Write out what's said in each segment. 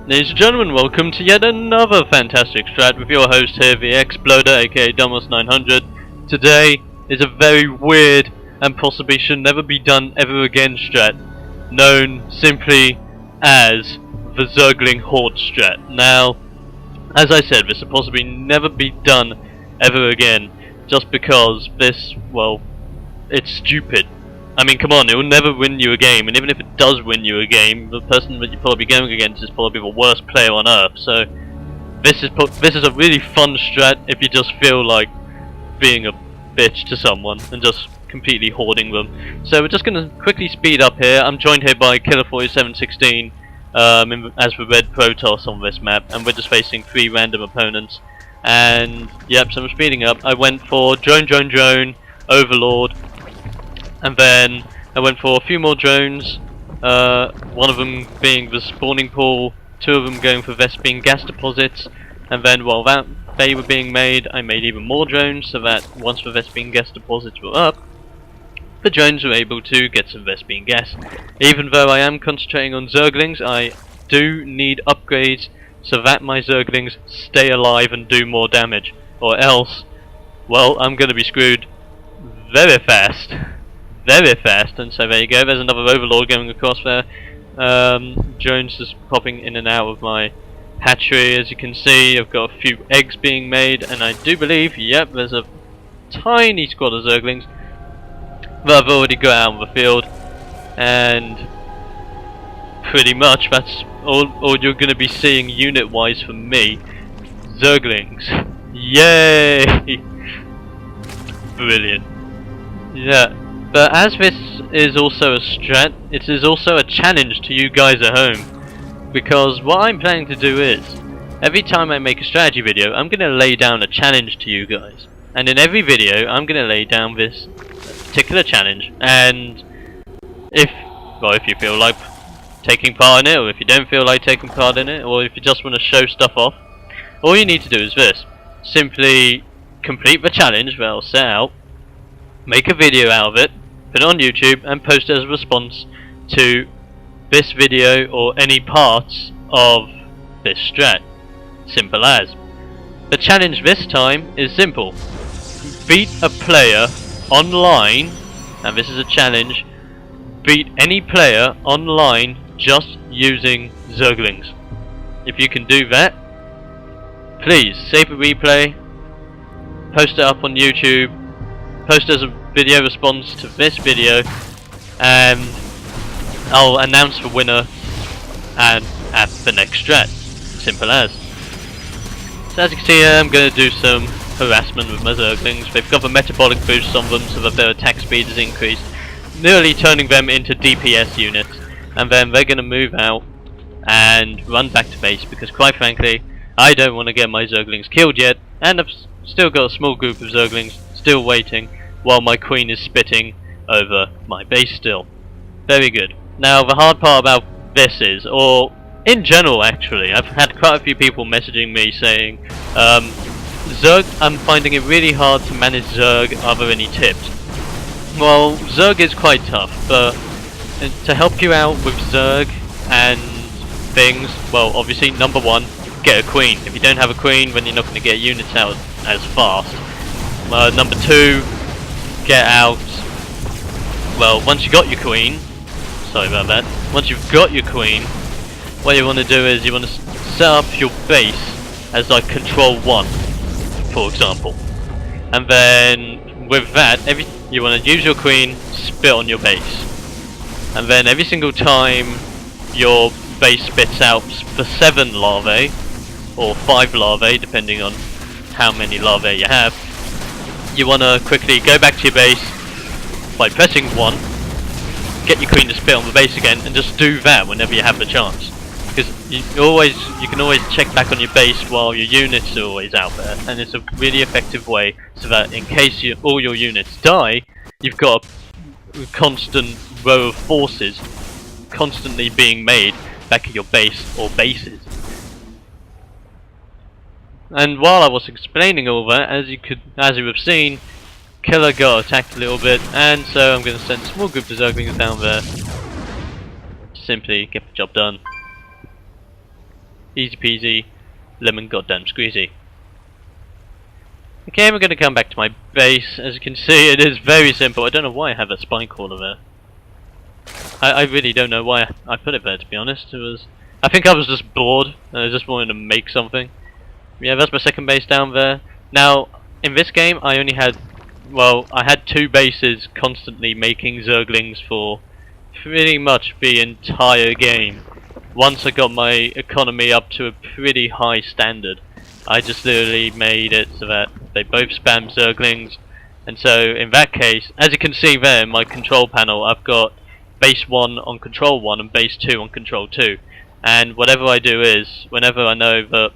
Ladies and gentlemen, welcome to yet another fantastic strat with your host here, TheXploder, aka Dumos900. Today is a very weird and possibly should never be done ever again strat, known simply as the Zergling Horde strat. Now, as I said, this will possibly never be done ever again, just because this, well, it's stupid. I mean, come on, it will never win you a game, and even if it does win you a game, the person that you're probably going against is probably the worst player on earth. So, this is a really fun strat if you just feel like being a bitch to someone and just completely hoarding them. So we're just going to quickly speed up here. I'm joined here by Killer4716 as the red Protoss on this map, and we're just facing 3 random opponents. And yep, so I'm speeding up. I went for drone, Overlord. And then I went for a few more drones, one of them being the spawning pool, 2 of them going for Vespene gas deposits, and then while they were being made, I made even more drones so that once the Vespene gas deposits were up, the drones were able to get some Vespene gas. Even though I am concentrating on Zerglings, I do need upgrades so that my Zerglings stay alive and do more damage, or else, well, I'm going to be screwed very fast. And so there you go, there's another Overlord going across there. Drones is popping in and out of my hatchery. As you can see, I've got a few eggs being made, and I do believe, yep, there's a tiny squad of Zerglings that I've already got out on the field, and pretty much that's all you're going to be seeing unit wise from me. Zerglings. Yay! Brilliant. Yeah. But as this is also a strat, it is also a challenge to you guys at home. Because what I'm planning to do is, every time I make a strategy video, I'm going to lay down a challenge to you guys. And in every video, I'm going to lay down this particular challenge. And if you feel like taking part in it, or if you don't feel like taking part in it, or if you just want to show stuff off, all you need to do is this. Simply complete the challenge that I'll set out, make a video out of it, put it on YouTube, and post it as a response to this video or any parts of this strat. Simple as. The challenge this time is simple. Beat a player online, and this is a challenge, beat any player online just using Zerglings. If you can do that, please save a replay, post it up on YouTube, post as a video response to this video, and I'll announce the winner at the next strat. Simple as. So as you can see here, I'm going to do some harassment with my Zerglings. They've got the metabolic boosts on them so that their attack speed is increased, nearly turning them into DPS units, and then they're going to move out and run back to base because quite frankly I don't want to get my Zerglings killed yet, and I've still got a small group of Zerglings still waiting while my queen is spitting over my base still. Very good. Now the hard part about this is, or in general actually, I've had quite a few people messaging me saying, Zerg, I'm finding it really hard to manage Zerg, are there any tips? Well, Zerg is quite tough, but to help you out with Zerg and things, well obviously number 1, get a queen. If you don't have a queen, then you're not going to get units out as fast. Number 2, get out, well, once you got your queen, sorry about that, once you've got your queen, what you want to do is you want to set up your base as like control 1, for example, and then with that, you want to use your queen, spit on your base, and then every single time your base spits out for 7 larvae, or 5 larvae, depending on how many larvae you have, you want to quickly go back to your base by pressing 1, get your queen to spit on the base again, and just do that whenever you have the chance. Because you can always check back on your base while your units are always out there, and it's a really effective way so that in case all your units die, you've got a constant row of forces constantly being made back at your base or bases. And while I was explaining all that, as you have seen, Killer got attacked a little bit, and so I'm going to send a small group of Zerglings down there simply get the job done. Easy peasy, lemon goddamn squeezy. Okay, we're going to come back to my base. As you can see, it is very simple. I don't know why I have a spine crawler there. I really don't know why I put it there, to be honest. I think I was just bored, and I just wanted to make something. Yeah, that's my second base down there. Now, in this game, I only had, well, I had 2 bases constantly making Zerglings for pretty much the entire game. Once I got my economy up to a pretty high standard, I just literally made it so that they both spam Zerglings. And so, in that case, as you can see there in my control panel, I've got base 1 on control 1 and base 2 on control 2. And whatever I do is, whenever I know that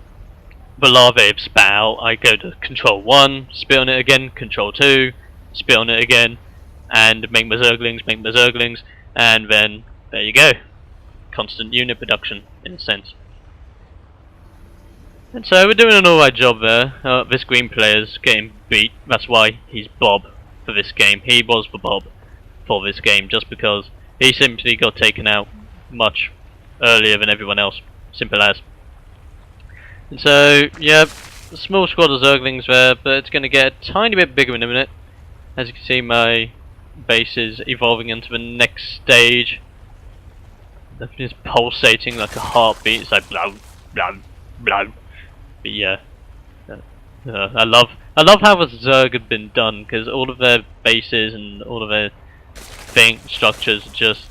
the larvae have spat out, I go to control 1, spit on it again, control 2, spit on it again, and make my Zerglings, and then there you go. Constant unit production, in a sense. And so we're doing an alright job there. This green player's getting beat, that's why he's Bob for this game. He was the Bob for this game, just because he simply got taken out much earlier than everyone else. Simple as. And so, yeah, a small squad of Zerglings there, but it's going to get a tiny bit bigger in a minute. As you can see, my base is evolving into the next stage. It's pulsating like a heartbeat. It's like blah blah blah. But yeah, I love how the Zerg have been done, because all of their bases and all of their structures are just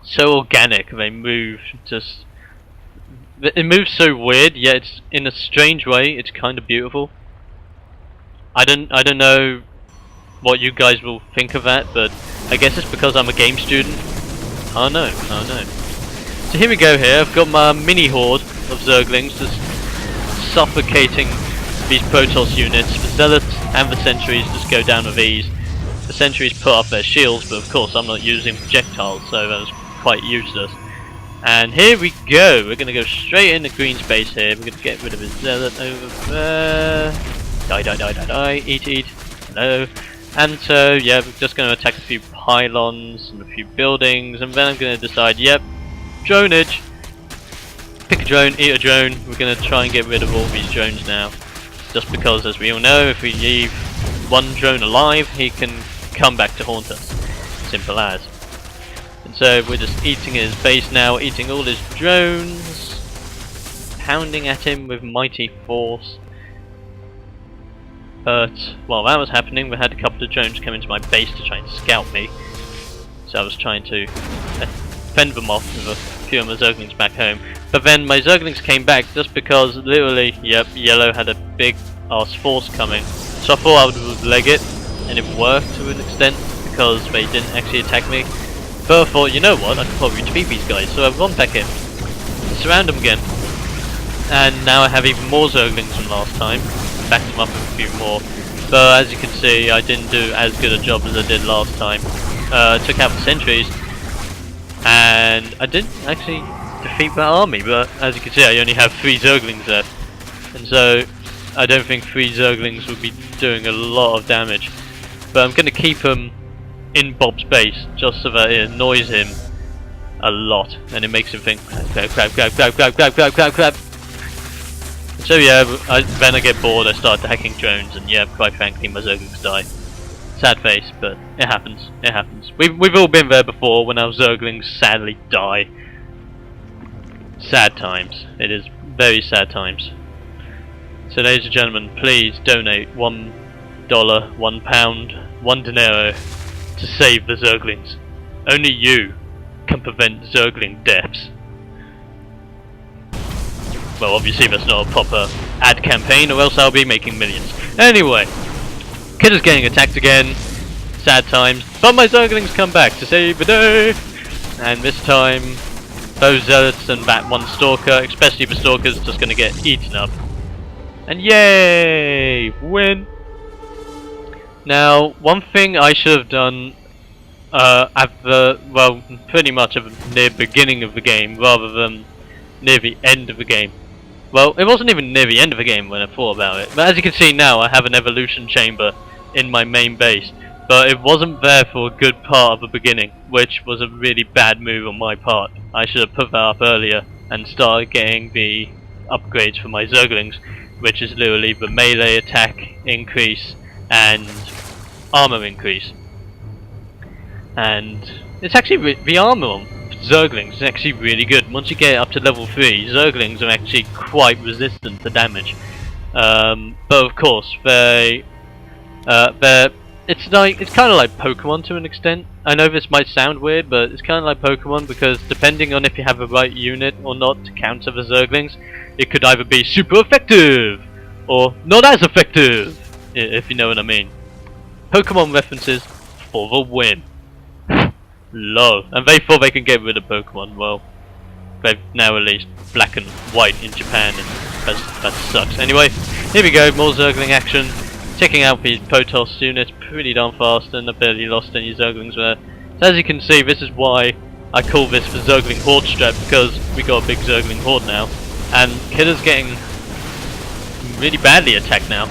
so organic. They move just. It moves so weird, yet it's in a strange way. It's kind of beautiful. I don't know what you guys will think of that, but I guess it's because I'm a game student. Oh no. So here we go. Here I've got my mini horde of Zerglings just suffocating these Protoss units. The Zealots and the Sentries just go down with ease. The Sentries put up their shields, but of course I'm not using projectiles, so that was quite useless. And here we go. We're going to go straight into green space here. We're going to get rid of his Zealot over there. Die. Eat. Hello. And so, yeah, we're just going to attack a few pylons and a few buildings. And then I'm going to decide, yep, droneage. Pick a drone, eat a drone. We're going to try and get rid of all these drones now. Just because, as we all know, if we leave one drone alive, he can come back to haunt us. Simple as. And so we're just eating his base now, eating all his drones, pounding at him with mighty force. But while that was happening, we had a couple of drones come into my base to try and scout me. So I was trying to fend them off with a few of my Zerglings back home. But then my Zerglings came back just because literally, yep, yellow had a big ass force coming. So I thought I would leg it, and it worked to an extent because they didn't actually attack me. But I thought, you know what, I could probably defeat these guys, so I've gone back in, surround them again, and now I have even more Zerglings than last time. Backed them up with a few more, but as you can see, I didn't do as good a job as I did last time. I took out the sentries, and I didn't actually defeat that army, but as you can see, I only have 3 Zerglings left, and so I don't think 3 Zerglings would be doing a lot of damage. But I'm going to keep them in Bob's base, just so that it annoys him a lot, and it makes him think, crap. So yeah, then I get bored, I start hacking drones, and yeah, quite frankly, my Zerglings die. Sad face, but it happens. We've all been there before when our Zerglings sadly die. Sad times. It is very sad times. So ladies and gentlemen, please donate $1, £1, £1 dinero to save the Zerglings. Only you can prevent Zergling deaths. Well, obviously that's not a proper ad campaign, or else I'll be making millions. Anyway, kid is getting attacked again. Sad times. But my Zerglings come back to save the day. And this time, those Zealots and that one Stalker, especially the Stalker's just going to get eaten up. And yay! Win! Now, one thing I should have done pretty much at the near beginning of the game, rather than near the end of the game. Well, it wasn't even near the end of the game when I thought about it, but as you can see now, I have an evolution chamber in my main base. but it wasn't there for a good part of the beginning, which was a really bad move on my part. I should have put that up earlier and started getting the upgrades for my Zerglings, which is literally the melee attack increase and armor increase. And it's actually the armor on Zerglings is actually really good. Once you get it up to level 3, Zerglings are actually quite resistant to damage. But of course, it's kind of like Pokemon to an extent. I know this might sound weird, but it's kind of like Pokemon because depending on if you have the right unit or not to counter the Zerglings, it could either be super effective or not as effective, if you know what I mean. Pokemon references for the win. Love. And they thought they could get rid of Pokemon. Well, they've now released Black and White in Japan, and that sucks. Anyway, here we go, more Zergling action. Taking out these Protoss units pretty darn fast, and I barely lost any Zerglings there. So as you can see, this is why I call this the Zergling Horde strat, because we got a big Zergling Horde now, and Killer's getting really badly attacked now.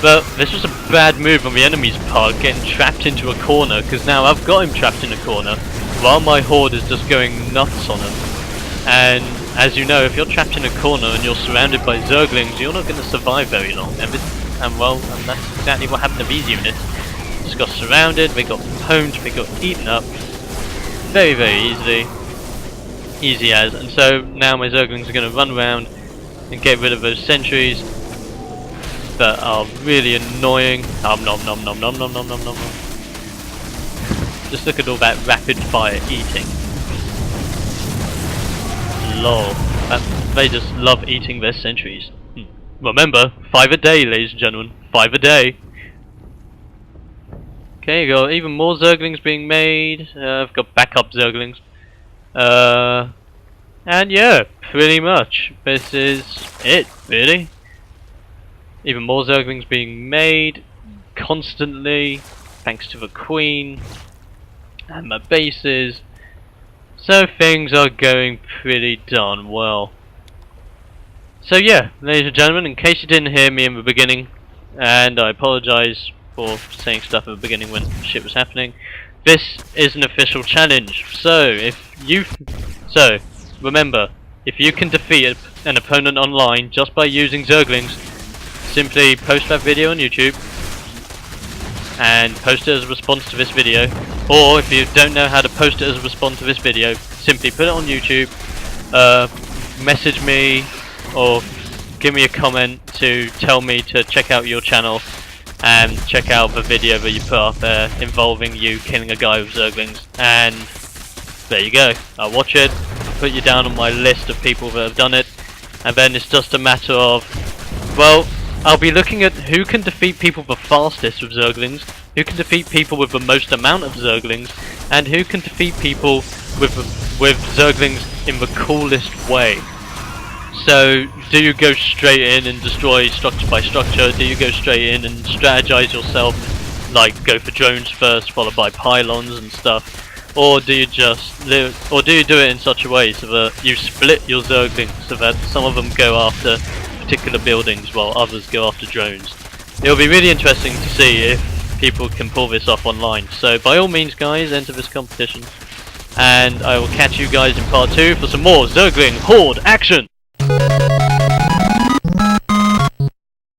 But this was a bad move on the enemy's part, getting trapped into a corner, because now I've got him trapped in a corner, while my Horde is just going nuts on him. And as you know, if you're trapped in a corner and you're surrounded by Zerglings, you're not going to survive very long. And that's exactly what happened to these units. Just got surrounded, they got pwned, they got eaten up very, very easily. Easy as. And so now my Zerglings are going to run around and get rid of those sentries that are really annoying. Nom nom nom nom nom nom nom nom nom. Just look at all that rapid fire eating. Lol. They just love eating their sentries. Remember, 5 a day, ladies and gentlemen. 5 a day. Okay, you got even more Zerglings being made. I've got backup Zerglings. And yeah, pretty much. This is it, really. Even more Zerglings being made constantly, thanks to the Queen and my bases. So things are going pretty darn well. So yeah, ladies and gentlemen, in case you didn't hear me in the beginning, and I apologise for saying stuff at the beginning when shit was happening, this is an official challenge. So remember, if you can defeat an opponent online just by using Zerglings, simply post that video on YouTube and post it as a response to this video. Or if you don't know how to post it as a response to this video, simply put it on YouTube, message me or give me a comment to tell me to check out your channel and check out the video that you put up there involving you killing a guy with Zerglings, and there you go. I'll watch it, put you down on my list of people that have done it, and then it's just a matter of, well, I'll be looking at who can defeat people the fastest with Zerglings, who can defeat people with the most amount of Zerglings, and who can defeat people with Zerglings in the coolest way. So, do you go straight in and destroy structure by structure? Do you go straight in and strategize yourself, like go for drones first, followed by pylons and stuff? Or do you do it in such a way so that you split your Zerglings so that some of them go after particular buildings while others go after drones? It'll be really interesting to see if people can pull this off online. So by all means guys, enter this competition, and I will catch you guys in part 2 for some more Zergling Horde action!